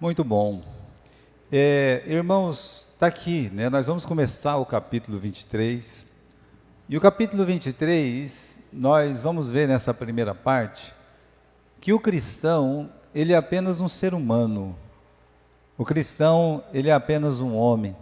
Muito bom. Irmãos, está aqui, né? Nós vamos começar o capítulo 23. E o capítulo 23, nós vamos ver nessa primeira parte, que o cristão, ele é apenas um ser humano. O cristão, ele é apenas um homem.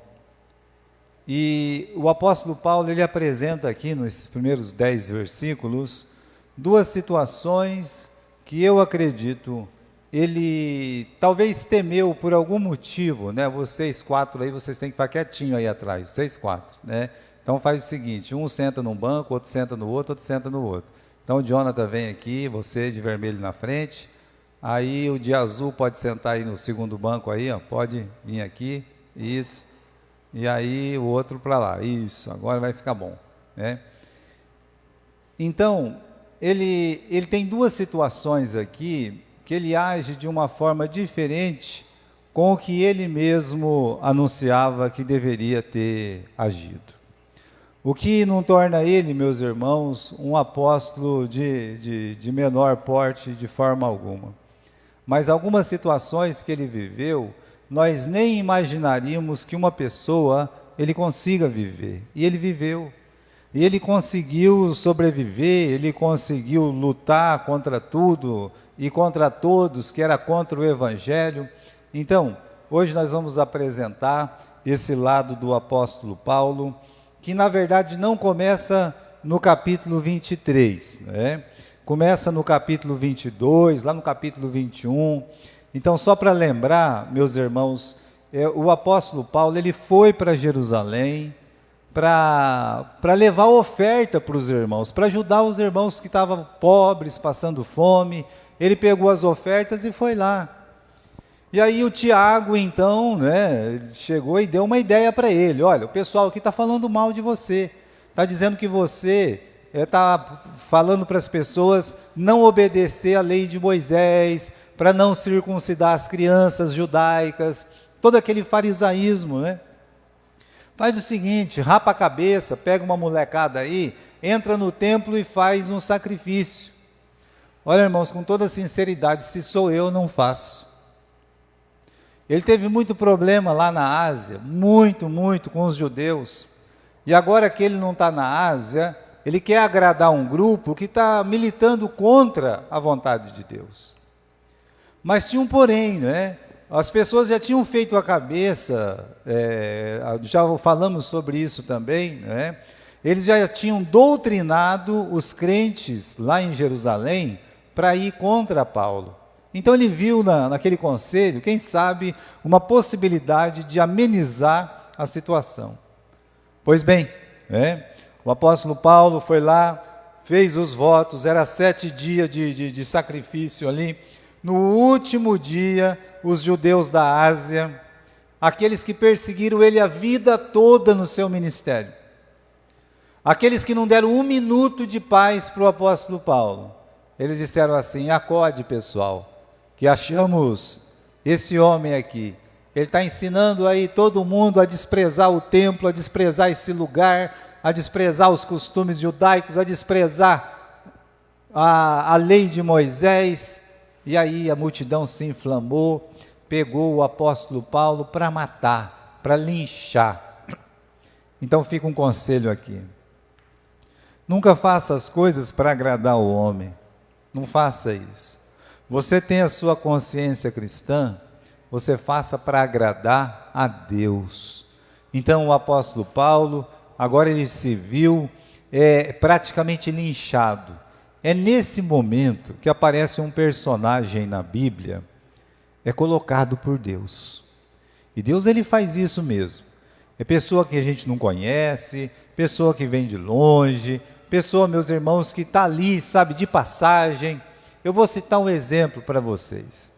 E o apóstolo Paulo, ele apresenta aqui, nos primeiros 10 versículos, duas situações que eu acredito ele talvez temeu por algum motivo, né? Vocês quatro aí, vocês têm que ficar quietinho aí atrás, vocês quatro, né? Então faz o seguinte, um senta num banco, outro senta no outro, outro senta no outro. Então o Jonathan vem aqui, você de vermelho na frente, aí o de azul pode sentar aí no segundo banco aí, ó, pode vir aqui, isso, e aí o outro para lá, isso, agora vai ficar bom, né? Então, ele tem duas situações aqui, que ele age de uma forma diferente com o que ele mesmo anunciava que deveria ter agido. O que não torna ele, meus irmãos, um apóstolo de menor porte de forma alguma. Mas algumas situações que ele viveu, nós nem imaginaríamos que uma pessoa ele consiga viver. E ele viveu. E ele conseguiu sobreviver, ele conseguiu lutar contra tudo e contra todos, que era contra o Evangelho. Então, hoje nós vamos apresentar esse lado do apóstolo Paulo, que na verdade não começa no capítulo 23, né? Começa no capítulo 22, lá no capítulo 21. Então, só para lembrar, meus irmãos, o apóstolo Paulo, ele foi para Jerusalém, para levar oferta para os irmãos, para ajudar os irmãos que estavam pobres, passando fome. Ele pegou as ofertas e foi lá. E aí o Tiago, então, né, chegou e deu uma ideia para ele. Olha, o pessoal aqui está falando mal de você, está dizendo que você está falando para as pessoas não obedecer a lei de Moisés, para não circuncidar as crianças judaicas, todo aquele farisaísmo, né? Faz o seguinte, rapa a cabeça, pega uma molecada aí, entra no templo e faz um sacrifício. Olha, irmãos, com toda sinceridade, se sou eu, não faço. Ele teve muito problema lá na Ásia, muito com os judeus. E agora que ele não está na Ásia, ele quer agradar um grupo que está militando contra a vontade de Deus. Mas tinha um porém, né? As pessoas já tinham feito a cabeça, já falamos sobre isso também, né? Eles já tinham doutrinado os crentes lá em Jerusalém para ir contra Paulo. Então ele viu naquele conselho, quem sabe, uma possibilidade de amenizar a situação. Pois bem, né? O apóstolo Paulo foi lá, fez os votos, era 7 dias de sacrifício ali. No último dia, os judeus da Ásia, aqueles que perseguiram ele a vida toda no seu ministério, aqueles que não deram um minuto de paz para o apóstolo Paulo, eles disseram assim: acorde, pessoal, que achamos esse homem aqui, ele está ensinando aí todo mundo a desprezar o templo, a desprezar esse lugar, a desprezar os costumes judaicos, a desprezar a lei de Moisés. E aí a multidão se inflamou, pegou o apóstolo Paulo para matar, para linchar. Então fica um conselho aqui: nunca faça as coisas para agradar o homem, não faça isso. Você tem a sua consciência cristã, você faça para agradar a Deus. Então o apóstolo Paulo, agora ele se viu praticamente linchado. É nesse momento que aparece um personagem na Bíblia, colocado por Deus. E Deus, ele faz isso mesmo. É pessoa que a gente não conhece, pessoa que vem de longe, pessoa, meus irmãos, que está ali, sabe, de passagem. Eu vou citar um exemplo para vocês.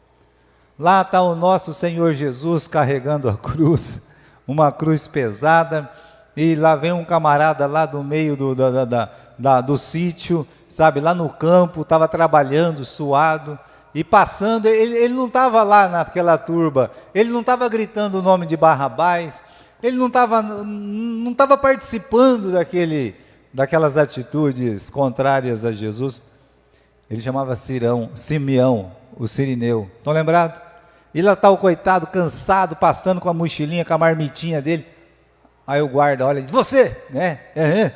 Lá está o nosso Senhor Jesus carregando a cruz, uma cruz pesada, e lá vem um camarada lá do meio do sítio, sabe, lá no campo, estava trabalhando, suado, e passando, ele não estava lá naquela turba, ele não estava gritando o nome de Barrabás, ele não estava participando daquelas atitudes contrárias a Jesus. Ele chamava Simeão, o sirineu. Estão lembrados? E lá está o coitado, cansado, passando com a mochilinha, com a marmitinha dele. Aí o guarda olha e diz, você, né?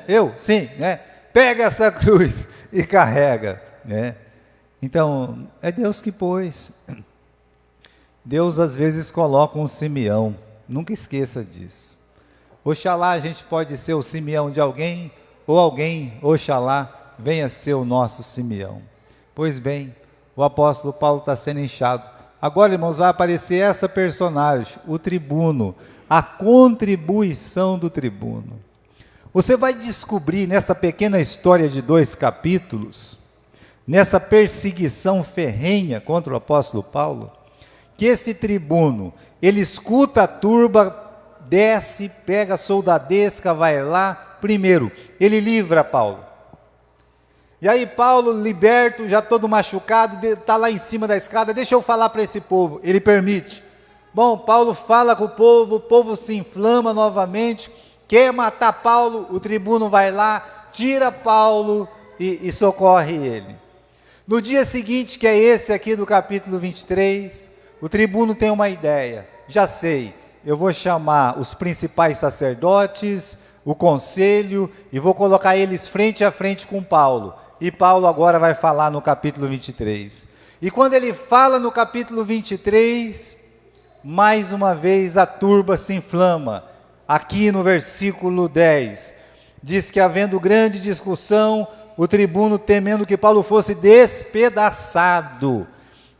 Eu, sim, né? Pega essa cruz e carrega, né? Então, é Deus que pôs. Deus às vezes coloca um Simeão, nunca esqueça disso. Oxalá a gente pode ser o Simeão de alguém, ou alguém, oxalá, venha ser o nosso Simeão. Pois bem, o apóstolo Paulo está sendo inchado. Agora, irmãos, vai aparecer essa personagem, o tribuno, a contribuição do tribuno. Você vai descobrir nessa pequena história de 2 capítulos, nessa perseguição ferrenha contra o apóstolo Paulo, que esse tribuno, ele escuta a turba, desce, pega a soldadesca, vai lá, primeiro, ele livra Paulo. E aí Paulo, liberto, já todo machucado, está lá em cima da escada, deixa eu falar para esse povo, ele permite. Bom, Paulo fala com o povo se inflama novamente, quer matar Paulo, o tribuno vai lá, tira Paulo e socorre ele. No dia seguinte, que é esse aqui do capítulo 23, o tribuno tem uma ideia, já sei, eu vou chamar os principais sacerdotes, o conselho, e vou colocar eles frente a frente com Paulo. E Paulo agora vai falar no capítulo 23. E quando ele fala no capítulo 23, mais uma vez a turba se inflama. Aqui no versículo 10, diz que havendo grande discussão, o tribuno temendo que Paulo fosse despedaçado.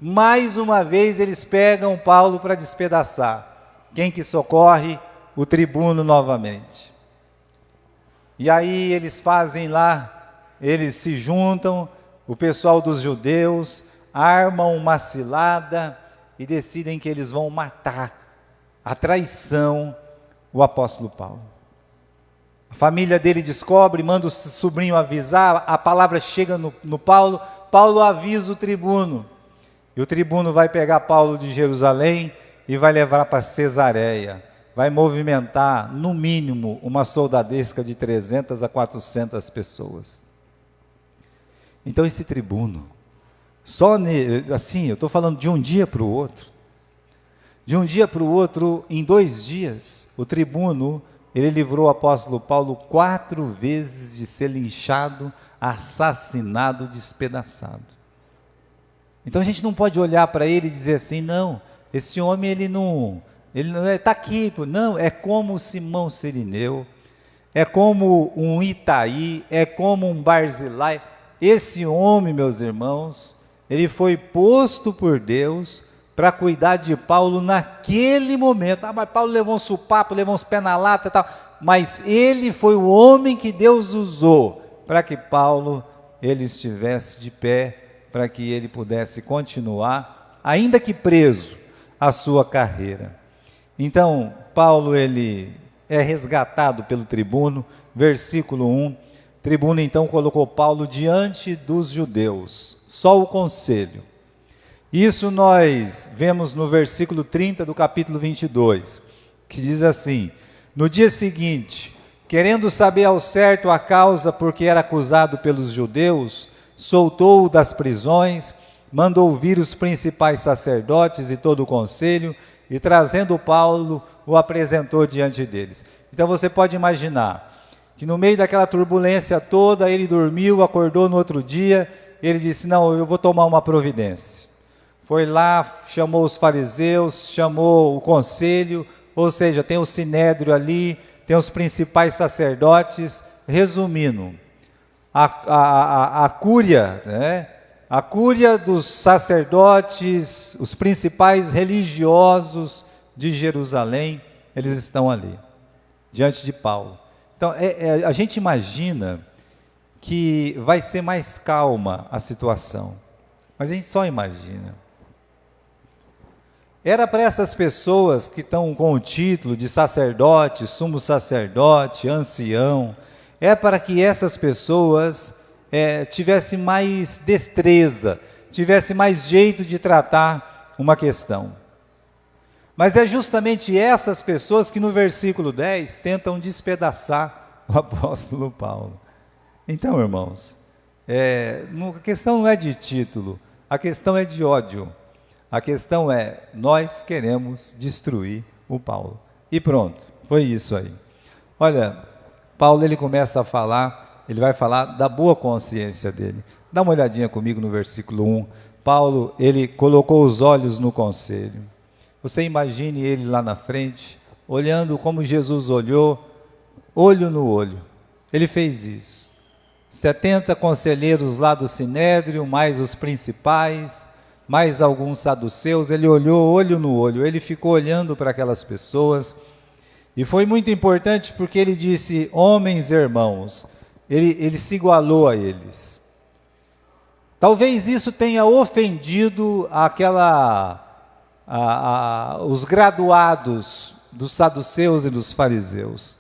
Mais uma vez eles pegam Paulo para despedaçar. Quem que socorre? O tribuno novamente. E aí eles fazem lá, eles se juntam, o pessoal dos judeus, armam uma cilada e decidem que eles vão matar a traição o apóstolo Paulo. A família dele descobre, manda o sobrinho avisar, a palavra chega no Paulo, Paulo avisa o tribuno, e o tribuno vai pegar Paulo de Jerusalém e vai levar para Cesareia, vai movimentar no mínimo uma soldadesca de 300 a 400 pessoas. Então esse tribuno, assim, eu estou falando de um dia para o outro, em 2 dias, o tribuno, ele livrou o apóstolo Paulo 4 vezes de ser linchado, assassinado, despedaçado. Então a gente não pode olhar para ele e dizer assim, não, esse homem ele não está aqui, não, é como o Simão Cirineu, é como um Itaí, é como um Barzilai. Esse homem, meus irmãos, ele foi posto por Deus para cuidar de Paulo naquele momento. Mas Paulo levou um supapo, levou uns pés na lata e tal, mas ele foi o homem que Deus usou para que Paulo ele estivesse de pé, para que ele pudesse continuar, ainda que preso, a sua carreira. Então, Paulo ele é resgatado pelo tribuno, versículo 1, tribuno então colocou Paulo diante dos judeus, só o conselho. Isso nós vemos no versículo 30 do capítulo 22, que diz assim, no dia seguinte, querendo saber ao certo a causa por que era acusado pelos judeus, soltou-o das prisões, mandou vir os principais sacerdotes e todo o conselho, e trazendo Paulo, o apresentou diante deles. Então você pode imaginar, que no meio daquela turbulência toda, ele dormiu, acordou no outro dia, ele disse, não, eu vou tomar uma providência. Foi lá, chamou os fariseus, chamou o conselho, ou seja, tem o sinédrio ali, tem os principais sacerdotes, resumindo, a cúria, né? A cúria dos sacerdotes, os principais religiosos de Jerusalém, eles estão ali, diante de Paulo. Então, a gente imagina que vai ser mais calma a situação, mas a gente só imagina. Era para essas pessoas que estão com o título de sacerdote, sumo sacerdote, ancião, é para que essas pessoas tivessem mais destreza, tivessem mais jeito de tratar uma questão. Mas é justamente essas pessoas que no versículo 10 tentam despedaçar o apóstolo Paulo. Então, irmãos, a questão não é de título, a questão é de ódio. A questão é, nós queremos destruir o Paulo. E pronto, foi isso aí. Olha, Paulo ele começa a falar, ele vai falar da boa consciência dele. Dá uma olhadinha comigo no versículo 1. Paulo, ele colocou os olhos no conselho. Você imagine ele lá na frente, olhando como Jesus olhou, olho no olho. Ele fez isso. 70 conselheiros lá do Sinédrio, mais os principais, mais alguns saduceus, ele olhou olho no olho, ele ficou olhando para aquelas pessoas, e foi muito importante porque ele disse, homens e irmãos, ele se igualou a eles. Talvez isso tenha ofendido os graduados dos saduceus e dos fariseus.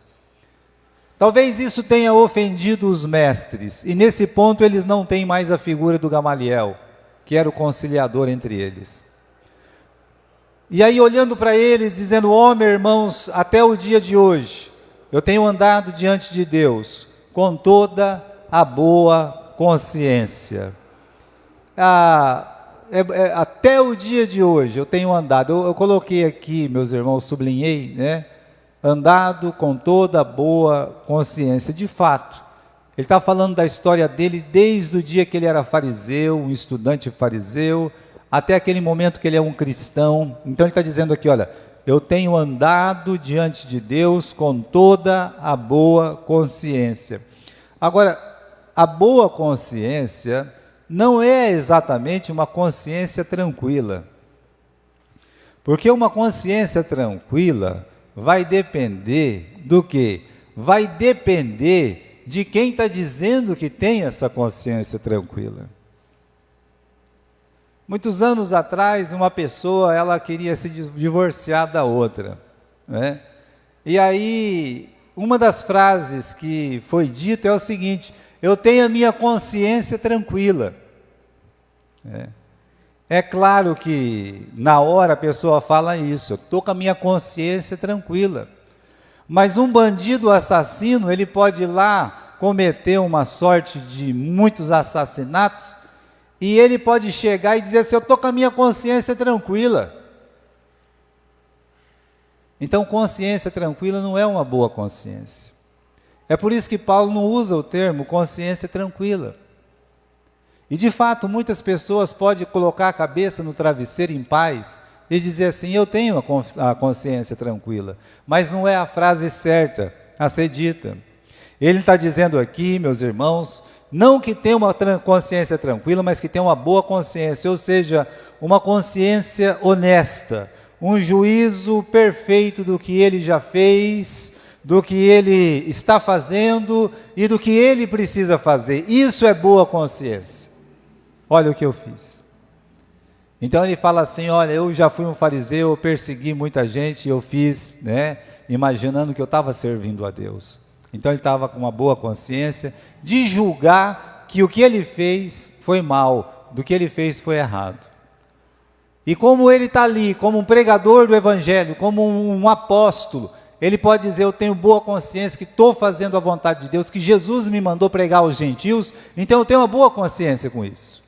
Talvez isso tenha ofendido os mestres, e nesse ponto eles não têm mais a figura do Gamaliel, que era o conciliador entre eles. E aí olhando para eles, dizendo, homem, irmãos, até o dia de hoje, eu tenho andado diante de Deus, com toda a boa consciência. Até o dia de hoje eu tenho andado, eu coloquei aqui, meus irmãos, sublinhei, né? Andado com toda a boa consciência. De fato, ele está falando da história dele desde o dia que ele era fariseu, um estudante fariseu, até aquele momento que ele é um cristão. Então ele está dizendo aqui, olha, eu tenho andado diante de Deus com toda a boa consciência. Agora, a boa consciência não é exatamente uma consciência tranquila. Porque uma consciência tranquila vai depender do quê? Vai depender de quem está dizendo que tem essa consciência tranquila. Muitos anos atrás, uma pessoa, ela queria se divorciar da outra, né? E aí, uma das frases que foi dita é o seguinte, eu tenho a minha consciência tranquila. É claro que na hora a pessoa fala isso, eu estou com a minha consciência tranquila. Mas um bandido assassino, ele pode ir lá cometer uma sorte de muitos assassinatos, e ele pode chegar e dizer assim, eu estou com a minha consciência tranquila. Então consciência tranquila não é uma boa consciência. É por isso que Paulo não usa o termo consciência tranquila. E de fato, muitas pessoas podem colocar a cabeça no travesseiro em paz e dizer assim, eu tenho a consciência tranquila. Mas não é a frase certa a ser dita. Ele está dizendo aqui, meus irmãos, não que tenha uma consciência tranquila, mas que tenha uma boa consciência, ou seja, uma consciência honesta, um juízo perfeito do que ele já fez, do que ele está fazendo e do que ele precisa fazer. Isso é boa consciência. Olha o que eu fiz. Então ele fala assim, olha, eu já fui um fariseu, eu persegui muita gente, eu fiz, né, imaginando que eu estava servindo a Deus. Então ele estava com uma boa consciência de julgar que o que ele fez foi mal, do que ele fez foi errado. E como ele está ali, como um pregador do Evangelho, como um apóstolo, ele pode dizer, eu tenho boa consciência que estou fazendo a vontade de Deus, que Jesus me mandou pregar aos gentios, então eu tenho uma boa consciência com isso.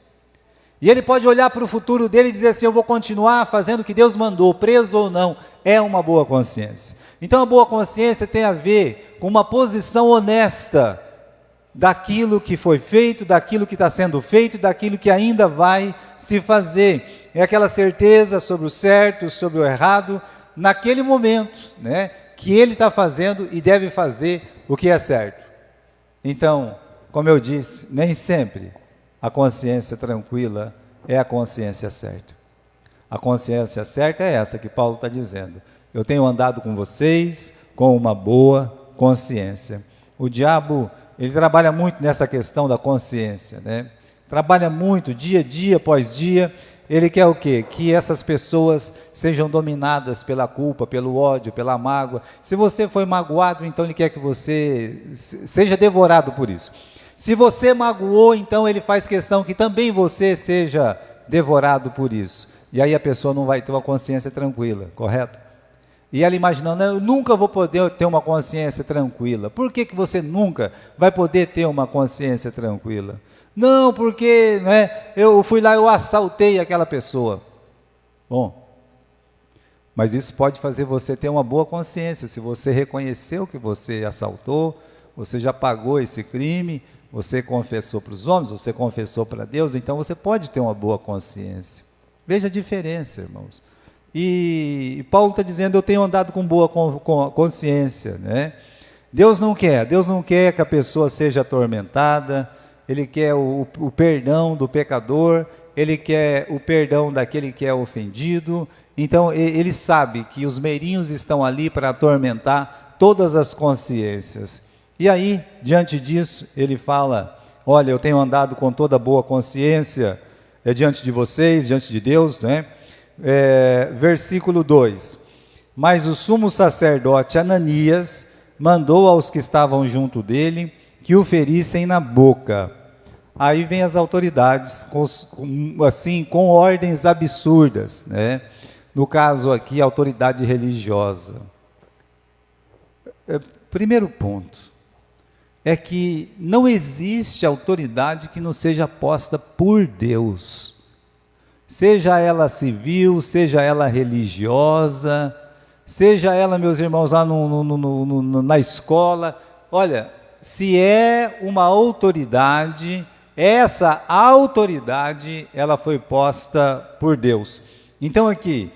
E ele pode olhar para o futuro dele e dizer assim, eu vou continuar fazendo o que Deus mandou, preso ou não, é uma boa consciência. Então a boa consciência tem a ver com uma posição honesta daquilo que foi feito, daquilo que está sendo feito, daquilo que ainda vai se fazer. É aquela certeza sobre o certo, sobre o errado, naquele momento, né, que ele está fazendo e deve fazer o que é certo. Então, como eu disse, nem sempre a consciência tranquila é a consciência certa. A consciência certa é essa que Paulo está dizendo. Eu tenho andado com vocês com uma boa consciência. O diabo, ele trabalha muito nessa questão da consciência, né? Trabalha muito, dia após dia. Ele quer o quê? Que essas pessoas sejam dominadas pela culpa, pelo ódio, pela mágoa. Se você foi magoado, então ele quer que você seja devorado por isso. Se você magoou, então ele faz questão que também você seja devorado por isso. E aí a pessoa não vai ter uma consciência tranquila, correto? E ela imaginando, eu nunca vou poder ter uma consciência tranquila. Por que você nunca vai poder ter uma consciência tranquila? Não, porque, né, eu fui lá, eu assaltei aquela pessoa. Bom, mas isso pode fazer você ter uma boa consciência. Se você reconheceu que você assaltou, você já pagou esse crime, você confessou para os homens, você confessou para Deus, então você pode ter uma boa consciência. Veja a diferença, irmãos. E Paulo está dizendo, eu tenho andado com boa consciência, né? Deus não quer que a pessoa seja atormentada, Ele quer o perdão do pecador, Ele quer o perdão daquele que é ofendido. Então Ele sabe que os meirinhos estão ali para atormentar todas as consciências. E aí, diante disso, Ele fala, olha, eu tenho andado com toda boa consciência diante de vocês, diante de Deus, né? Versículo 2, mas o sumo sacerdote Ananias mandou aos que estavam junto dele que o ferissem na boca. Aí vem as autoridades, com ordens absurdas, né? No caso aqui, a autoridade religiosa. Primeiro ponto, é que não existe autoridade que não seja posta por Deus. Seja ela civil, seja ela religiosa, seja ela, meus irmãos, lá na escola. Olha, se é uma autoridade, essa autoridade, ela foi posta por Deus. Então aqui,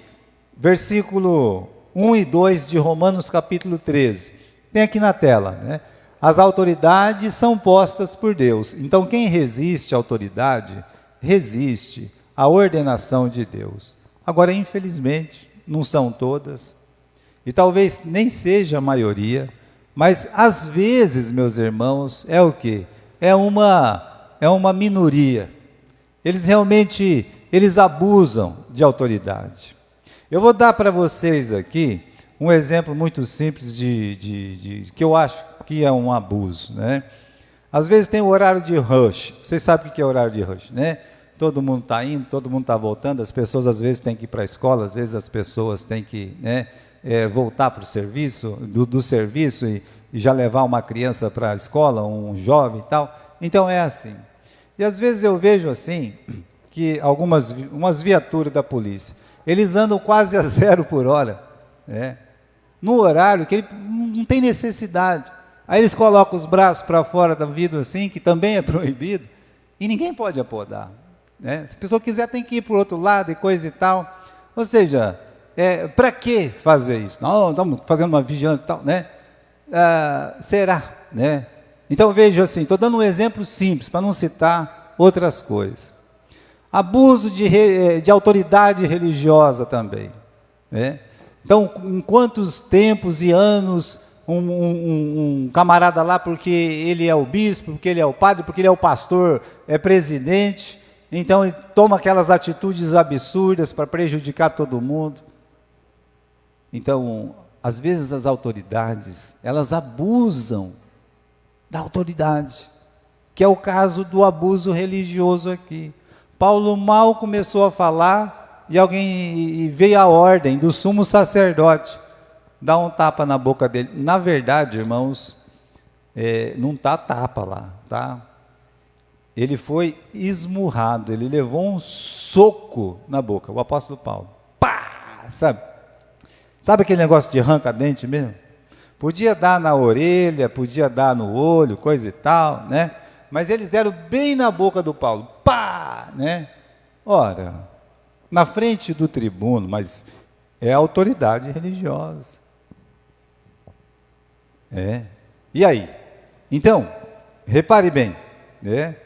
versículo 1 e 2 de Romanos capítulo 13, tem aqui na tela, né? As autoridades são postas por Deus. Então quem resiste à autoridade, resiste à ordenação de Deus. Agora, infelizmente, não são todas, e talvez nem seja a maioria, mas às vezes, meus irmãos, é o quê? É uma minoria. Eles abusam de autoridade. Eu vou dar para vocês aqui um exemplo muito simples que eu acho que é um abuso, né? Às vezes tem o horário de rush. Vocês sabem o que é horário de rush, né? Todo mundo está indo, todo mundo está voltando, as pessoas às vezes têm que ir para a escola, às vezes as pessoas têm que, né, voltar para o serviço, do serviço e já levar uma criança para a escola, um jovem e tal. Então é assim. E às vezes eu vejo assim, que umas viaturas da polícia, eles andam quase a 0 por hora, né, no horário que ele não tem necessidade. Aí eles colocam os braços para fora da vidro assim, que também é proibido, e ninguém pode apodar, né? Se a pessoa quiser tem que ir para o outro lado e coisa e tal. Ou seja, para que fazer isso? Não, estamos fazendo uma vigilância e tal, né? Será, né? Então veja assim, estou dando um exemplo simples, para não citar outras coisas. Abuso de autoridade religiosa também, né? Então, em quantos tempos e anos um camarada lá, porque ele é o bispo, porque ele é o padre, porque ele é o pastor, é presidente, então ele toma aquelas atitudes absurdas para prejudicar todo mundo. Então, às vezes as autoridades, elas abusam da autoridade, que é o caso do abuso religioso aqui. Paulo mal começou a falar, e veio a ordem do sumo sacerdote, dá um tapa na boca dele. Na verdade, irmãos, não está tapa lá, tá? Ele foi esmurrado, ele levou um soco na boca, o apóstolo Paulo. Pá! Sabe aquele negócio de arranca-dente mesmo? Podia dar na orelha, podia dar no olho, coisa e tal, né? Mas eles deram bem na boca do Paulo. Pá! Né? Ora, na frente do tribuno, mas é autoridade religiosa. E aí? Então, repare bem, né?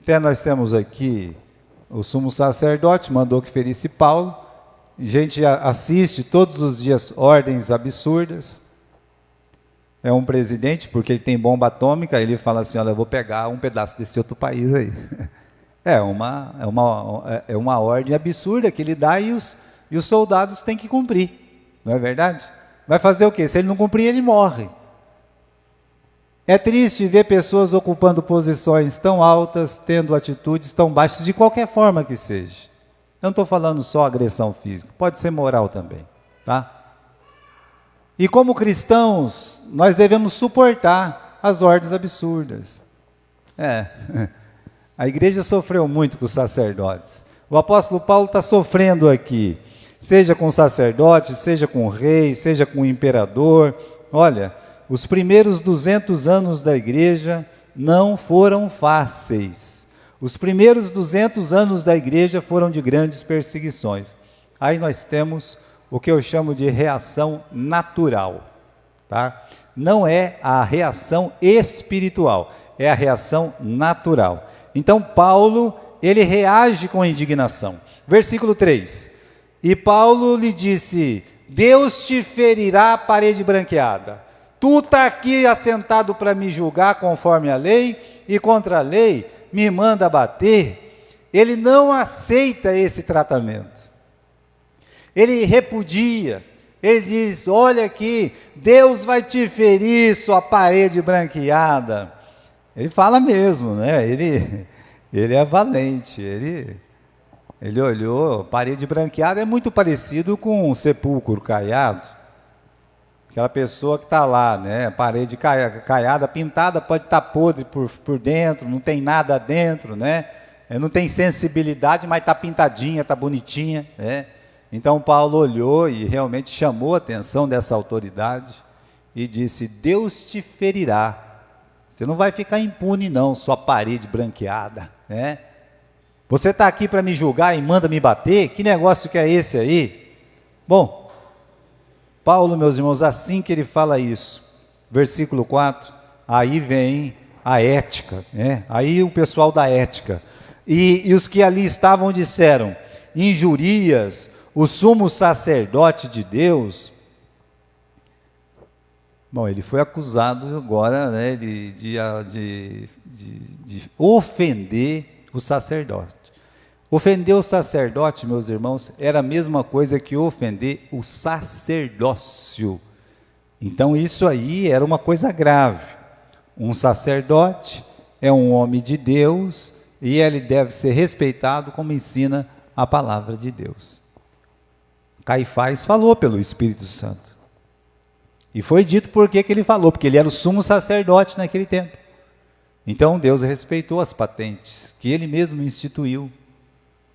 Até nós temos aqui o sumo sacerdote, mandou que ferisse Paulo. A gente assiste todos os dias ordens absurdas. É um presidente, porque ele tem bomba atômica, ele fala assim, olha, eu vou pegar um pedaço desse outro país aí. É uma ordem absurda que ele dá e os soldados têm que cumprir, não é verdade? Vai fazer o quê? Se ele não cumprir, ele morre. É triste ver pessoas ocupando posições tão altas, tendo atitudes tão baixas, de qualquer forma que seja. Eu não estou falando só agressão física, pode ser moral também, tá? E como cristãos, nós devemos suportar as ordens absurdas. A igreja sofreu muito com os sacerdotes. O apóstolo Paulo está sofrendo aqui. seja com sacerdote, seja com rei, seja com imperador. Olha, os primeiros 200 anos da igreja não foram fáceis. Os primeiros 200 anos da igreja foram de grandes perseguições. Aí nós temos o que eu chamo de reação natural, tá? Não é a reação espiritual, é a reação natural. Então Paulo, ele reage com indignação. Versículo 3. E Paulo lhe disse: Deus te ferirá a parede branqueada. Tu está aqui assentado para me julgar conforme a lei, e contra a lei me manda bater. Ele não aceita esse tratamento. Ele repudia. Ele diz: olha aqui, Deus vai te ferir, sua parede branqueada. Ele fala mesmo, né? Ele é valente. Ele olhou, parede branqueada é muito parecido com um sepulcro caiado. Aquela pessoa que está lá, né? Parede caiada, pintada, pode estar podre por dentro, não tem nada dentro, né? Não tem sensibilidade, mas está pintadinha, está bonitinha, né? Então Paulo olhou e realmente chamou a atenção dessa autoridade e disse: Deus te ferirá. Você não vai ficar impune não, sua parede branqueada, né? Você está aqui para me julgar e manda me bater? Que negócio que é esse aí? Bom, Paulo, meus irmãos, assim que ele fala isso, versículo 4, aí vem a ética, né? Aí o pessoal da ética, e os que ali estavam disseram: injurias o sumo sacerdote de Deus. Bom, ele foi acusado agora, né, de ofender o sacerdote. Ofender o sacerdote, meus irmãos, era a mesma coisa que ofender o sacerdócio. Então isso aí era uma coisa grave. Um sacerdote é um homem de Deus e ele deve ser respeitado como ensina a palavra de Deus. Caifás falou pelo Espírito Santo. E foi dito por que ele falou, porque ele era o sumo sacerdote naquele tempo. Então Deus respeitou as patentes que ele mesmo instituiu.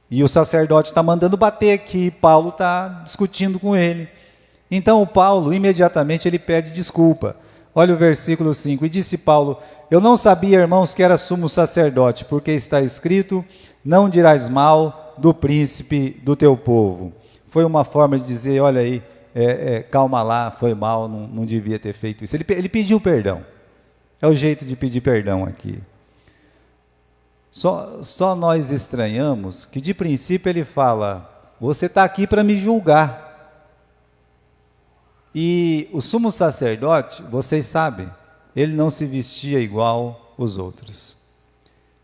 E o sacerdote está mandando bater aqui, Paulo está discutindo com ele. Então o Paulo, imediatamente, ele pede desculpa. Olha o versículo 5, e disse Paulo: eu não sabia, irmãos, que era sumo sacerdote, porque está escrito: não dirás mal do príncipe do teu povo. Foi uma forma de dizer: olha aí, calma lá, foi mal, não devia ter feito isso. Ele pediu perdão. É o jeito de pedir perdão aqui. Só nós estranhamos que de princípio ele fala: você está aqui para me julgar. E o sumo sacerdote, vocês sabem, ele não se vestia igual os outros.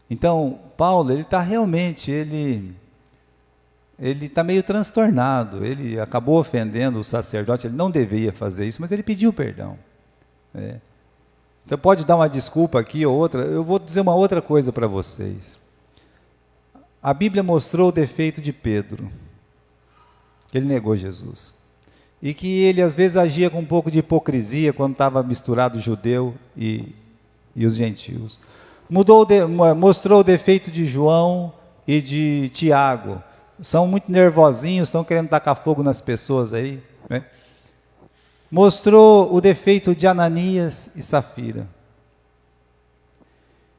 Então, Paulo, ele está realmente, ele está meio transtornado, ele acabou ofendendo o sacerdote, ele não deveria fazer isso, mas ele pediu perdão. Então pode dar uma desculpa aqui ou outra. Eu vou dizer uma outra coisa para vocês. A Bíblia mostrou o defeito de Pedro, que ele negou Jesus. E que ele às vezes agia com um pouco de hipocrisia quando estava misturado o judeu e os gentios. Mostrou o defeito de João e de Tiago. São muito nervosinhos, estão querendo tacar fogo nas pessoas aí, né? Mostrou o defeito de Ananias e Safira.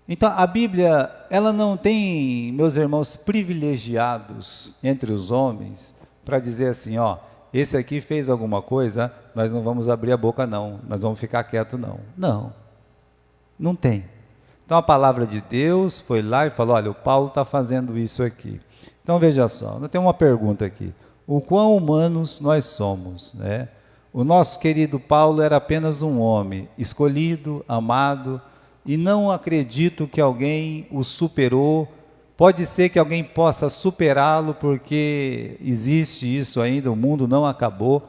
Então a Bíblia, ela não tem, meus irmãos, privilegiados entre os homens para dizer assim: ó, esse aqui fez alguma coisa, nós não vamos abrir a boca não, nós vamos ficar quieto não. Não tem. Então a palavra de Deus foi lá e falou: olha, o Paulo está fazendo isso aqui. Então veja só, eu tenho uma pergunta aqui: o quão humanos nós somos, né? O nosso querido Paulo era apenas um homem, escolhido, amado, e não acredito que alguém o superou. Pode ser que alguém possa superá-lo, porque existe isso ainda, o mundo não acabou,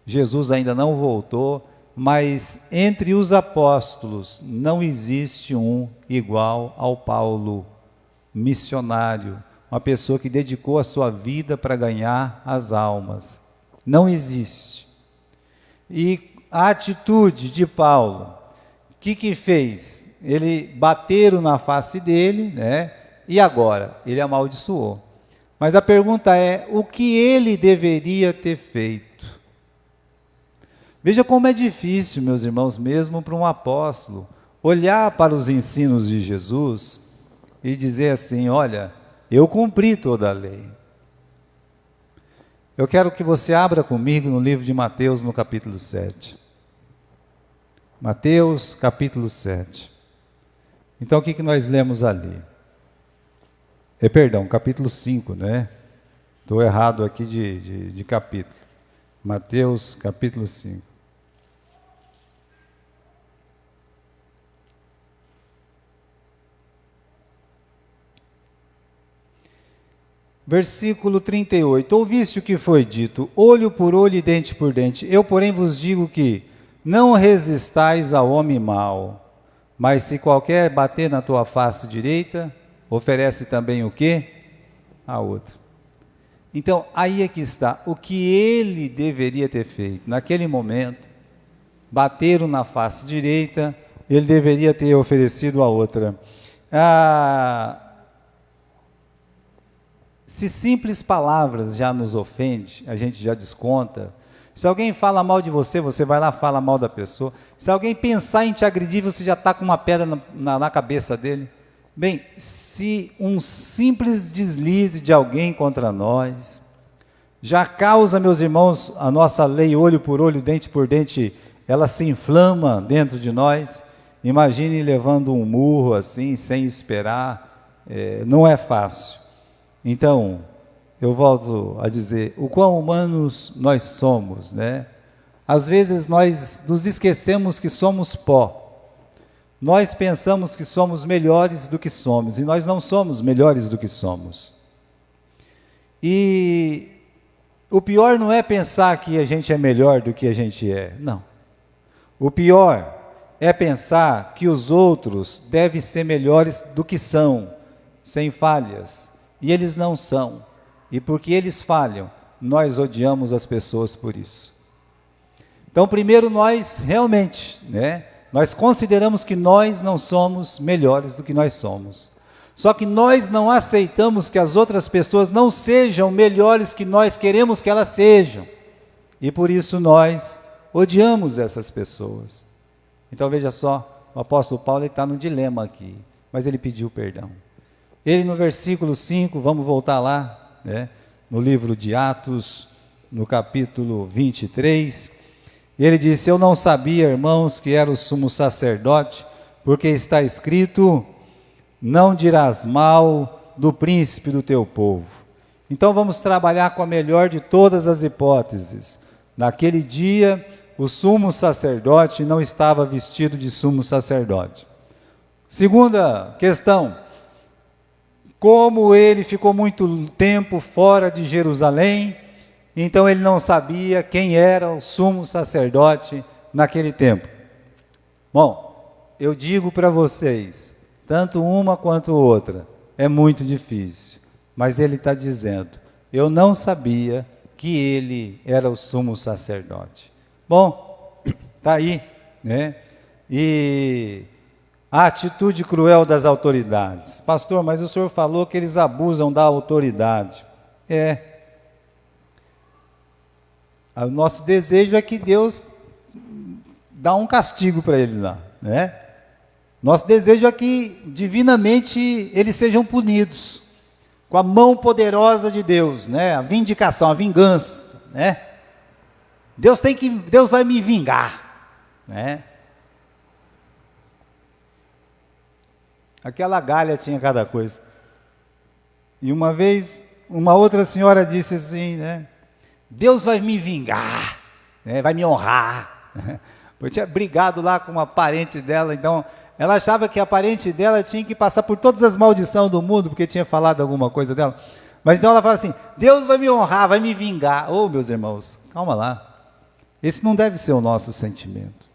Jesus ainda não voltou, mas entre os apóstolos não existe um igual ao Paulo, missionário, uma pessoa que dedicou a sua vida para ganhar as almas. Não existe. E a atitude de Paulo, o que fez? Ele bateram na face dele, né? E agora? Ele amaldiçoou. Mas a pergunta é, o que ele deveria ter feito? Veja como é difícil, meus irmãos, mesmo para um apóstolo, olhar para os ensinos de Jesus e dizer assim, olha, eu cumpri toda a lei. Eu quero que você abra comigo no livro de Mateus, no capítulo 7. Mateus, capítulo 7. Então, o que nós lemos ali? Perdão, capítulo 5, né? Estou errado aqui de capítulo. Mateus, capítulo 5. Versículo 38. Ouviste o que foi dito, olho por olho e dente por dente. Eu, porém, vos digo que não resistais ao homem mau, mas se qualquer bater na tua face direita, oferece também o quê? A outra. Então, aí é que está. O que ele deveria ter feito naquele momento, bateram na face direita, ele deveria ter oferecido a outra. Se simples palavras já nos ofende, a gente já desconta. Se alguém fala mal de você, você vai lá e fala mal da pessoa. Se alguém pensar em te agredir, você já está com uma pedra na cabeça dele. Bem, se um simples deslize de alguém contra nós, já causa, meus irmãos, a nossa lei olho por olho, dente por dente, ela se inflama dentro de nós. Imagine levando um murro assim, sem esperar, não é fácil. Então, eu volto a dizer, o quão humanos nós somos, né? Às vezes nós nos esquecemos que somos pó. Nós pensamos que somos melhores do que somos, e nós não somos melhores do que somos. E o pior não é pensar que a gente é melhor do que a gente é, não. O pior é pensar que os outros devem ser melhores do que são, sem falhas. E eles não são. E porque eles falham, nós odiamos as pessoas por isso. Então, primeiro nós realmente, né? Nós consideramos que nós não somos melhores do que nós somos. Só que nós não aceitamos que as outras pessoas não sejam melhores que nós queremos que elas sejam. E por isso nós odiamos essas pessoas. Então veja só, o apóstolo Paulo está num dilema aqui, mas ele pediu perdão. Ele no versículo 5, vamos voltar lá, né, no livro de Atos, no capítulo 23, ele disse, eu não sabia, irmãos, que era o sumo sacerdote, porque está escrito, não dirás mal do príncipe do teu povo. Então vamos trabalhar com a melhor de todas as hipóteses. Naquele dia, o sumo sacerdote não estava vestido de sumo sacerdote. Segunda questão, como ele ficou muito tempo fora de Jerusalém, então ele não sabia quem era o sumo sacerdote naquele tempo. Bom, eu digo para vocês, tanto uma quanto outra, é muito difícil, mas ele está dizendo, eu não sabia que ele era o sumo sacerdote. Bom, está aí, né? E a atitude cruel das autoridades. Pastor, mas o senhor falou que eles abusam da autoridade. O nosso desejo é que Deus dá um castigo para eles lá, né? Nosso desejo é que divinamente eles sejam punidos com a mão poderosa de Deus, né? A vindicação, a vingança, né? Deus vai me vingar, né? Aquela galha tinha cada coisa. E uma vez, uma outra senhora disse assim, né? Deus vai me vingar, né? Vai me honrar. Eu tinha brigado lá com uma parente dela, então ela achava que a parente dela tinha que passar por todas as maldições do mundo, porque tinha falado alguma coisa dela. Mas então ela fala assim, Deus vai me honrar, vai me vingar. Ô, meus irmãos, calma lá. Esse não deve ser o nosso sentimento.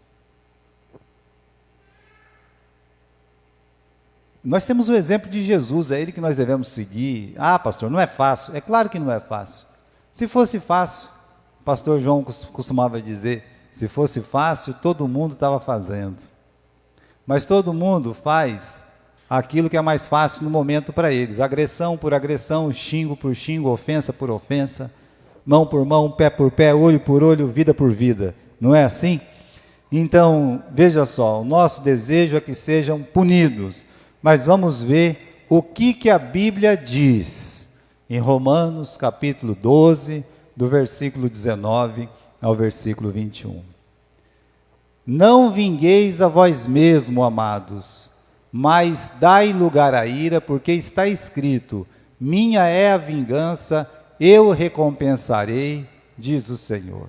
Nós temos o exemplo de Jesus, é ele que nós devemos seguir. Ah, pastor, não é fácil. É claro que não é fácil. Se fosse fácil, o pastor João costumava dizer, se fosse fácil, todo mundo estava fazendo. Mas todo mundo faz aquilo que é mais fácil no momento para eles. Agressão por agressão, xingo por xingo, ofensa por ofensa, mão por mão, pé por pé, olho por olho, vida por vida. Não é assim? Então, veja só, o nosso desejo é que sejam punidos, mas vamos ver o que a Bíblia diz em Romanos capítulo 12, do versículo 19 ao versículo 21. Não vingueis a vós mesmos, amados, mas dai lugar à ira, porque está escrito: minha é a vingança, eu recompensarei, diz o Senhor.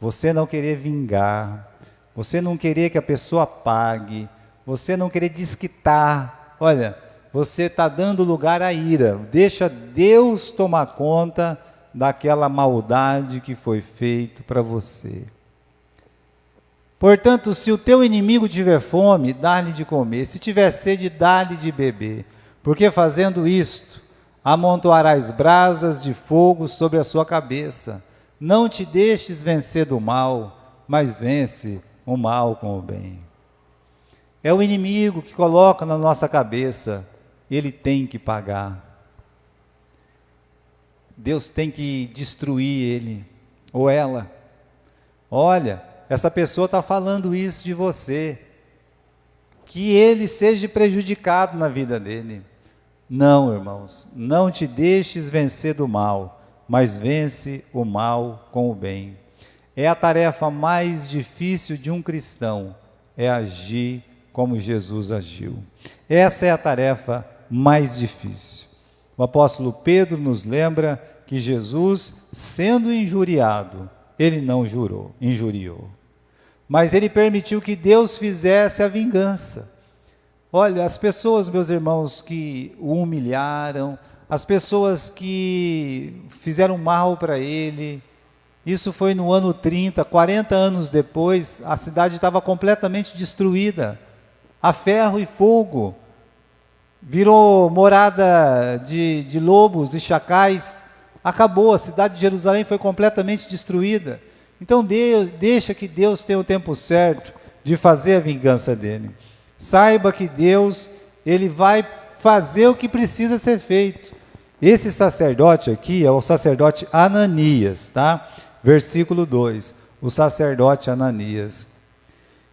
Você não querer vingar, você não querer que a pessoa pague, você não querer desquitar, olha, você está dando lugar à ira. Deixa Deus tomar conta daquela maldade que foi feita para você. Portanto, se o teu inimigo tiver fome, dá-lhe de comer, se tiver sede, dá-lhe de beber, porque fazendo isto, amontoarás brasas de fogo sobre a sua cabeça. Não te deixes vencer do mal, mas vence o mal com o bem. É o inimigo que coloca na nossa cabeça, ele tem que pagar. Deus tem que destruir ele, ou ela. Olha, essa pessoa está falando isso de você, que ele seja prejudicado na vida dele. Não, irmãos, não te deixes vencer do mal, mas vence o mal com o bem. É a tarefa mais difícil de um cristão, é agir como Jesus agiu. Essa é a tarefa mais difícil. O apóstolo Pedro nos lembra que Jesus, sendo injuriado, ele não injuriou. Mas ele permitiu que Deus fizesse a vingança. Olha, as pessoas, meus irmãos, que o humilharam, as pessoas que fizeram mal para ele, isso foi no ano 30, 40 anos depois, a cidade estava completamente destruída, a ferro e fogo, virou morada de lobos e chacais, acabou, a cidade de Jerusalém foi completamente destruída. Então deixa que Deus tenha o tempo certo de fazer a vingança dele. Saiba que Deus, ele vai fazer o que precisa ser feito. Esse sacerdote aqui é o sacerdote Ananias, tá? Versículo 2, o sacerdote Ananias.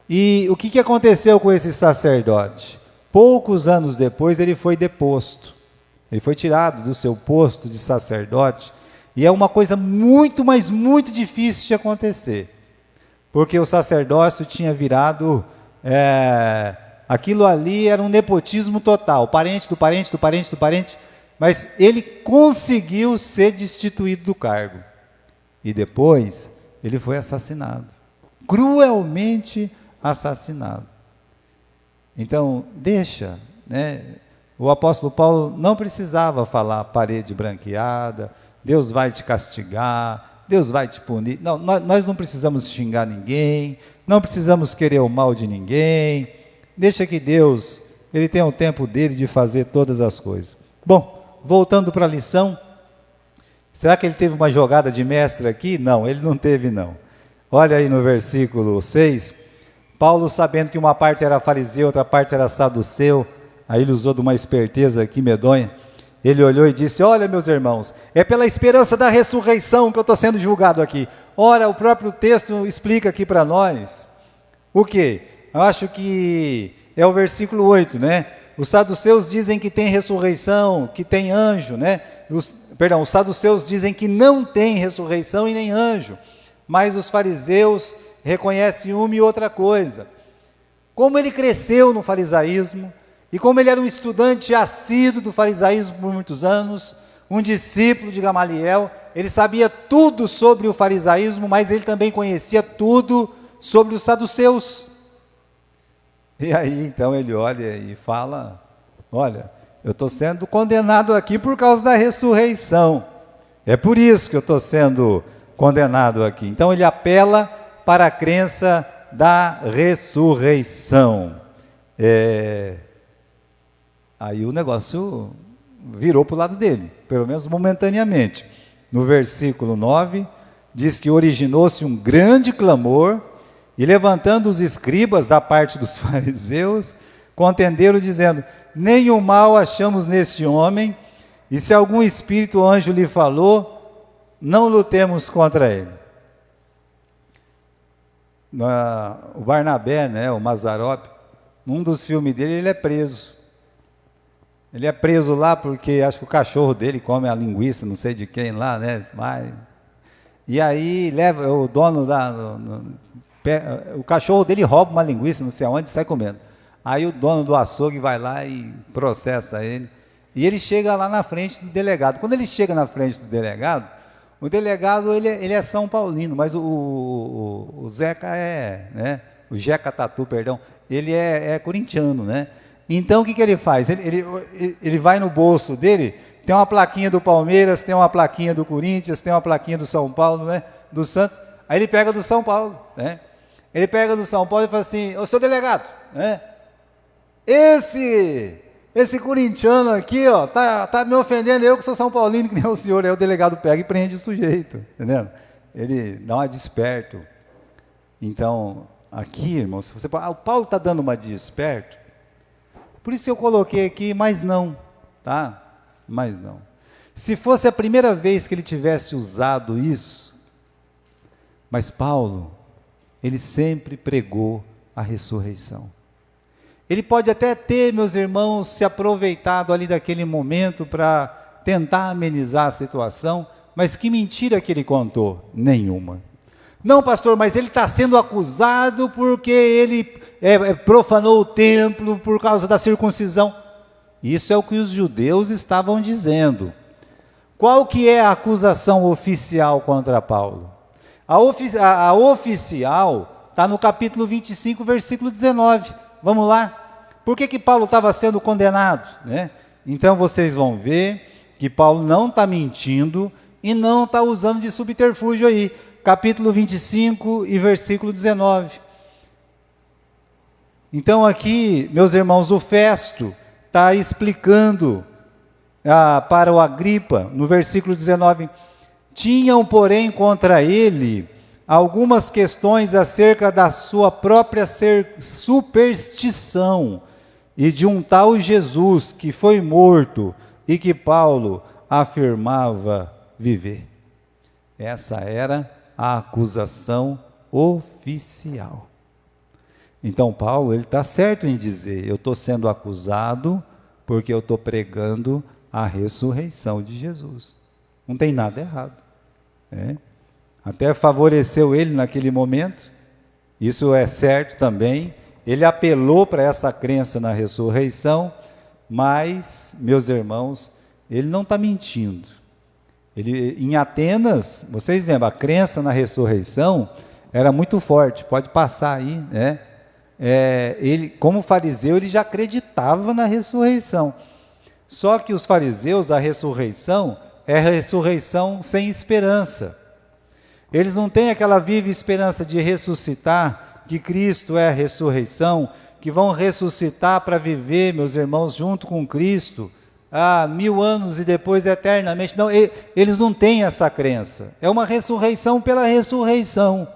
E o que aconteceu com esse sacerdote? Poucos anos depois ele foi deposto. Ele foi tirado do seu posto de sacerdote. E é uma coisa muito, mas muito difícil de acontecer. Porque o sacerdócio tinha virado... aquilo ali era um nepotismo total. Parente do parente, do parente, do parente. Mas ele conseguiu ser destituído do cargo. E depois ele foi assassinado. Cruelmente assassinado. Então, deixa, né? O apóstolo Paulo não precisava falar parede branqueada, Deus vai te castigar, Deus vai te punir. Não, nós não precisamos xingar ninguém, não precisamos querer o mal de ninguém. Deixa que Deus, ele tem o tempo dele de fazer todas as coisas. Bom, voltando para a lição, será que ele teve uma jogada de mestre aqui? Não, ele não teve não. Olha aí no versículo 6, Paulo, sabendo que uma parte era fariseu, outra parte era saduceu, aí ele usou de uma esperteza aqui medonha, ele olhou e disse: olha, meus irmãos, é pela esperança da ressurreição que eu estou sendo julgado aqui. Ora, o próprio texto explica aqui para nós, o quê? Eu acho que é o versículo 8, né? Os saduceus dizem que tem ressurreição, que tem anjo, né? Os saduceus dizem que não tem ressurreição e nem anjo, mas os fariseus reconhecem uma e outra coisa. Como ele cresceu no farisaísmo, e como ele era um estudante assíduo do farisaísmo por muitos anos, um discípulo de Gamaliel, ele sabia tudo sobre o farisaísmo, mas ele também conhecia tudo sobre os saduceus. E aí então ele olha e fala: olha, eu estou sendo condenado aqui por causa da ressurreição, é por isso que eu estou sendo condenado aqui. Então ele apela para a crença da ressurreição. Aí o negócio virou para o lado dele, pelo menos momentaneamente. No versículo 9, diz que originou-se um grande clamor, e levantando os escribas da parte dos fariseus, contenderam dizendo: nenhum mal achamos neste homem, e se algum espírito ou anjo lhe falou, não lutemos contra ele. O Barnabé, o Mazzaropi, num dos filmes dele, ele é preso. Ele é preso lá porque acho que o cachorro dele come a linguiça, não sei de quem lá, e aí leva o dono o cachorro dele rouba uma linguiça, não sei aonde, e sai comendo. Aí o dono do açougue vai lá e processa ele. E ele chega lá na frente do delegado. Quando ele chega na frente do delegado, o delegado ele é São Paulino, mas o Zeca o Jeca Tatu, perdão, ele é corintiano, Então o que ele faz? Ele vai no bolso dele, tem uma plaquinha do Palmeiras, tem uma plaquinha do Corinthians, tem uma plaquinha do São Paulo, do Santos. Aí ele pega do São Paulo, Ele pega do São Paulo e fala assim: ô seu delegado, esse corintiano aqui, tá me ofendendo, eu que sou São Paulino, que nem o senhor. Aí o delegado pega e prende o sujeito, entendendo? Ele dá uma desperto. Então, aqui, irmãos, o Paulo está dando uma desperto, por isso eu coloquei aqui, mas não, tá? Mas não. Se fosse a primeira vez que ele tivesse usado isso, mas Paulo, ele sempre pregou a ressurreição. Ele pode até ter, meus irmãos, se aproveitado ali daquele momento para tentar amenizar a situação, mas que mentira que ele contou? Nenhuma. Não, pastor, mas ele está sendo acusado porque ele profanou o templo por causa da circuncisão. Isso é o que os judeus estavam dizendo. Qual que é a acusação oficial contra Paulo? A oficial está no capítulo 25, versículo 19. Vamos lá. Por que Paulo estava sendo condenado? Então vocês vão ver que Paulo não está mentindo e não está usando de subterfúgio aí. Capítulo 25 e versículo 19. Então aqui, meus irmãos, o Festo está explicando para o Agripa, no versículo 19, tinham, porém, contra ele algumas questões acerca da sua própria superstição e de um tal Jesus que foi morto e que Paulo afirmava viver. Essa era a acusação oficial. Então Paulo, ele está certo em dizer: eu estou sendo acusado porque eu estou pregando a ressurreição de Jesus. Não tem nada errado. Até favoreceu ele naquele momento, isso é certo também. Ele apelou para essa crença na ressurreição, mas, meus irmãos, ele não está mentindo. Em Atenas, vocês lembram, a crença na ressurreição era muito forte, pode passar aí, ele, como fariseu, ele já acreditava na ressurreição. Só que os fariseus, a ressurreição é ressurreição sem esperança. Eles não têm aquela viva esperança de ressuscitar, que Cristo é a ressurreição, que vão ressuscitar para viver, meus irmãos, junto com Cristo, 1000 anos e depois eternamente. Não, eles não têm essa crença. É uma ressurreição pela ressurreição.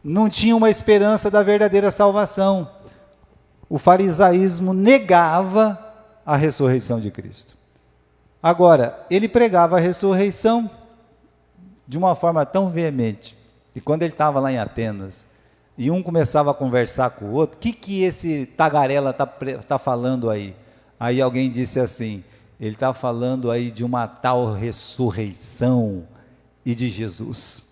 Não tinha uma esperança da verdadeira salvação. O farisaísmo negava a ressurreição de Cristo. Agora, ele pregava a ressurreição de uma forma tão veemente, e quando ele estava lá em Atenas, e um começava a conversar com o outro: o que esse tagarela está falando aí? Aí alguém disse assim: ele está falando aí de uma tal ressurreição e de Jesus.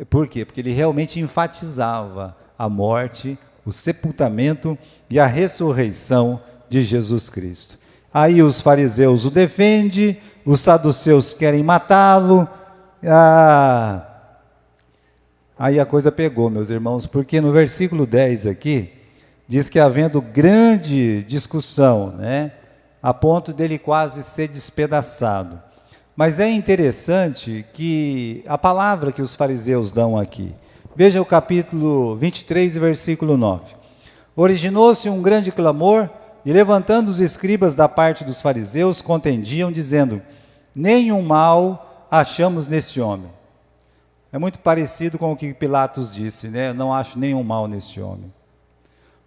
Por quê? Porque ele realmente enfatizava a morte, o sepultamento e a ressurreição de Jesus Cristo. Aí os fariseus o defendem, os saduceus querem matá-lo. Aí a coisa pegou, meus irmãos, porque no versículo 10 aqui, diz que havendo grande discussão, a ponto dele quase ser despedaçado. Mas é interessante que a palavra que os fariseus dão aqui, veja o capítulo 23, versículo 9. Originou-se um grande clamor, e levantando os escribas da parte dos fariseus, contendiam, dizendo: nenhum mal achamos neste homem. É muito parecido com o que Pilatos disse, né? Eu não acho nenhum mal neste homem.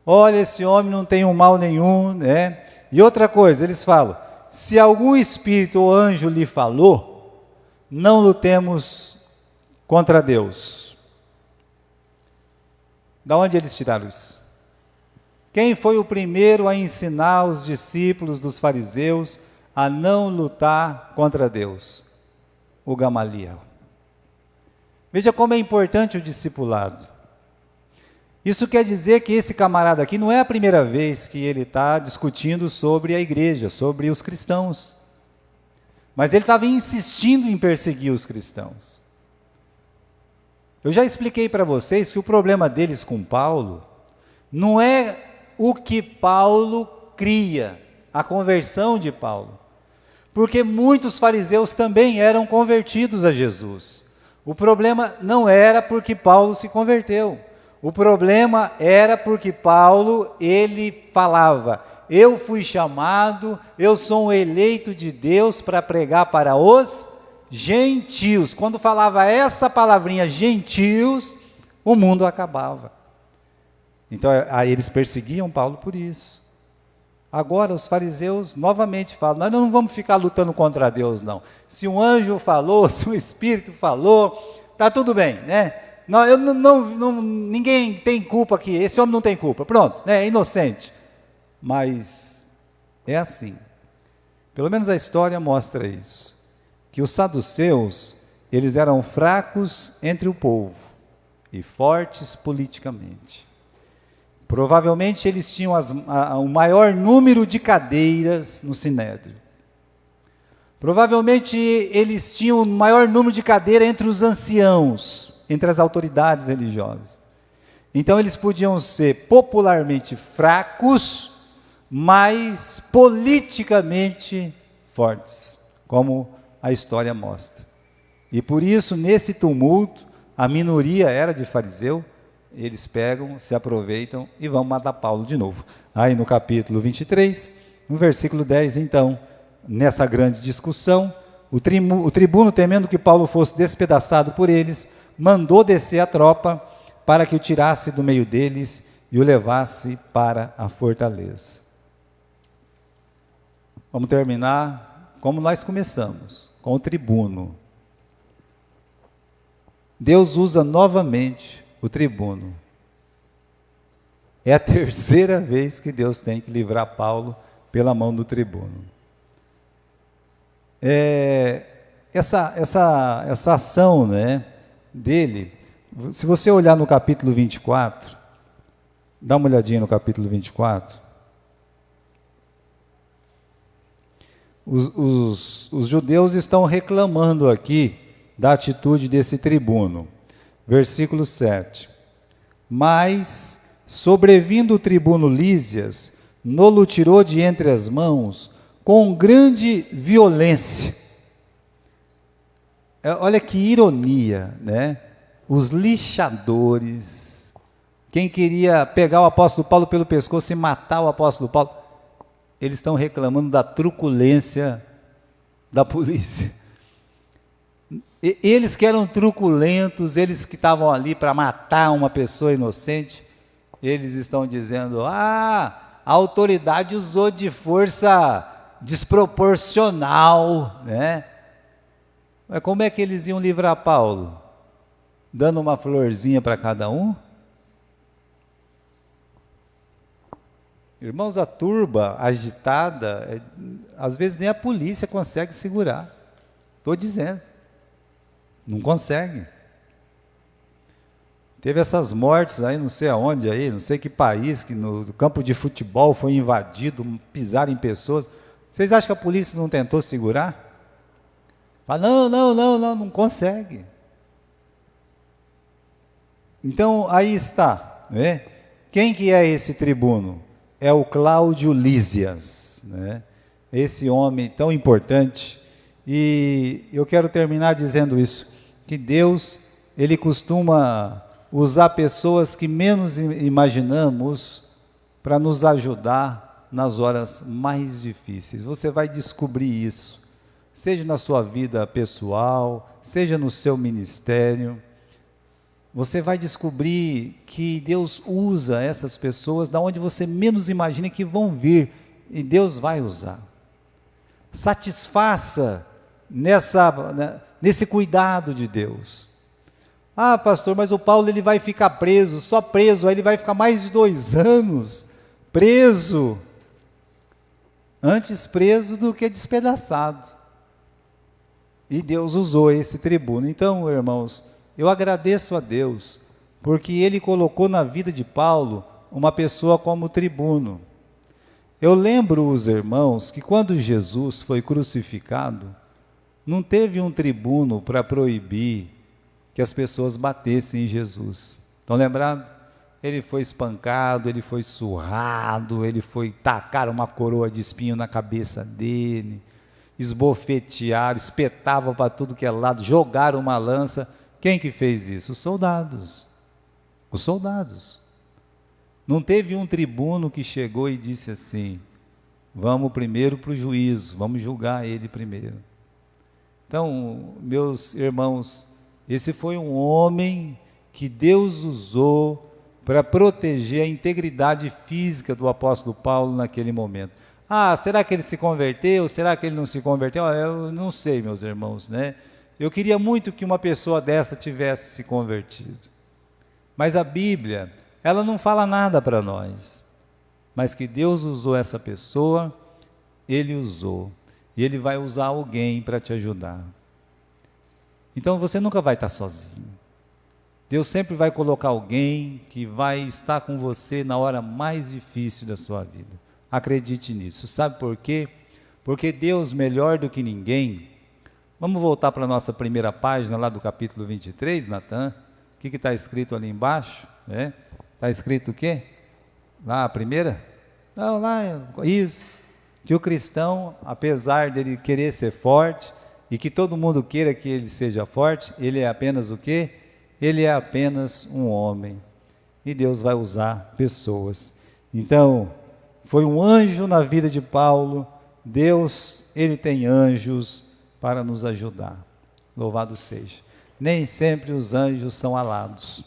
Olha, esse homem não tem um mal nenhum, né? E outra coisa, eles falam, se algum espírito ou anjo lhe falou, não lutemos contra Deus. Da onde eles tiraram isso? Quem foi o primeiro a ensinar os discípulos dos fariseus a não lutar contra Deus? O Gamaliel. Veja como é importante o discipulado. Isso quer dizer que esse camarada aqui não é a primeira vez que ele está discutindo sobre a igreja, sobre os cristãos. Mas ele estava insistindo em perseguir os cristãos. Eu já expliquei para vocês que o problema deles com Paulo não é o que Paulo cria, a conversão de Paulo. Porque muitos fariseus também eram convertidos a Jesus. O problema não era porque Paulo se converteu. O problema era porque Paulo, ele falava, eu fui chamado, eu sou um eleito de Deus para pregar para os gentios. Quando falava essa palavrinha gentios, o mundo acabava. Então, aí eles perseguiam Paulo por isso. Agora os fariseus novamente falam, nós não vamos ficar lutando contra Deus não. Se um anjo falou, se um espírito falou, está tudo bem, né? Ninguém tem culpa aqui, esse homem não tem culpa, pronto, né? É inocente. Mas é assim, pelo menos a história mostra isso, que os saduceus, eles eram fracos entre o povo e fortes politicamente. Provavelmente eles tinham o maior número de cadeiras no Sinédrio. Provavelmente eles tinham o maior número de cadeiras entre os anciãos, entre as autoridades religiosas. Então eles podiam ser popularmente fracos, mas politicamente fortes, como a história mostra. E por isso, nesse tumulto, a minoria era de fariseu, eles pegam, se aproveitam e vão matar Paulo de novo. Aí no capítulo 23, no versículo 10, então, nessa grande discussão, o tribuno, temendo que Paulo fosse despedaçado por eles, mandou descer a tropa para que o tirasse do meio deles e o levasse para a fortaleza. Vamos terminar como nós começamos, com o tribuno. Deus usa novamente o tribuno. É a terceira vez que Deus tem que livrar Paulo pela mão do tribuno. Essa ação, né, dele, se você olhar no capítulo 24, dá uma olhadinha no capítulo 24, os judeus estão reclamando aqui da atitude desse tribuno. Versículo 7. Mas, sobrevindo o tribuno Lísias, no-lo tirou de entre as mãos com grande violência. Olha que ironia, né? Os lixadores, quem queria pegar o apóstolo Paulo pelo pescoço e matar o apóstolo Paulo, eles estão reclamando da truculência da polícia. Eles que eram truculentos, eles que estavam ali para matar uma pessoa inocente, eles estão dizendo, a autoridade usou de força desproporcional, né? Mas como é que eles iam livrar Paulo? Dando uma florzinha para cada um? Irmãos, a turba agitada, às vezes nem a polícia consegue segurar. Estou dizendo. Não consegue. Teve essas mortes aí, não sei aonde aí, não sei que país, que no campo de futebol foi invadido, pisaram em pessoas. Vocês acham que a polícia não tentou segurar? Fala, não consegue. Então, aí está, né? Quem que é esse tribuno? É o Cláudio Lísias, né? Esse homem tão importante. E eu quero terminar dizendo isso, que Deus, Ele costuma usar pessoas que menos imaginamos para nos ajudar nas horas mais difíceis. Você vai descobrir isso, seja na sua vida pessoal, seja no seu ministério. você vai descobrir que Deus usa essas pessoas da onde você menos imagina que vão vir, e Deus vai usar. Satisfaça nesse cuidado de Deus. Ah, pastor, mas o Paulo ele vai ficar preso, só preso, aí ele vai ficar mais de 2 anos preso. Antes preso do que despedaçado. E Deus usou esse tribuno. Então, irmãos, eu agradeço a Deus, porque Ele colocou na vida de Paulo uma pessoa como tribuno. Eu lembro os irmãos que quando Jesus foi crucificado, não teve um tribuno para proibir que as pessoas batessem em Jesus. Estão lembrados? Ele foi espancado, ele foi surrado, ele foi tacar uma coroa de espinho na cabeça dele, esbofetearam, espetavam para tudo que é lado, jogaram uma lança. Quem que fez isso? Os soldados. Os soldados. Não teve um tribuno que chegou e disse assim: vamos primeiro para o juízo, vamos julgar ele primeiro. Então, meus irmãos, esse foi um homem que Deus usou para proteger a integridade física do apóstolo Paulo naquele momento. Ah, será que ele se converteu? Será que ele não se converteu? Eu não sei, meus irmãos, né? Eu queria muito que uma pessoa dessa tivesse se convertido. Mas a Bíblia, ela não fala nada para nós. Mas que Deus usou essa pessoa, Ele usou. E Ele vai usar alguém para te ajudar. Então você nunca vai estar sozinho. Deus sempre vai colocar alguém que vai estar com você na hora mais difícil da sua vida. Acredite nisso. Sabe por quê? Porque Deus, melhor do que ninguém... Vamos voltar para a nossa primeira página lá do capítulo 23, Natan. O que está escrito ali embaixo? Está escrito o quê? Lá a primeira? Não, lá, isso. Que o cristão, apesar dele querer ser forte, e que todo mundo queira que ele seja forte, ele é apenas o quê? Ele é apenas um homem, e Deus vai usar pessoas. Então, foi um anjo na vida de Paulo. Deus, Ele tem anjos para nos ajudar. Louvado seja. Nem sempre os anjos são alados.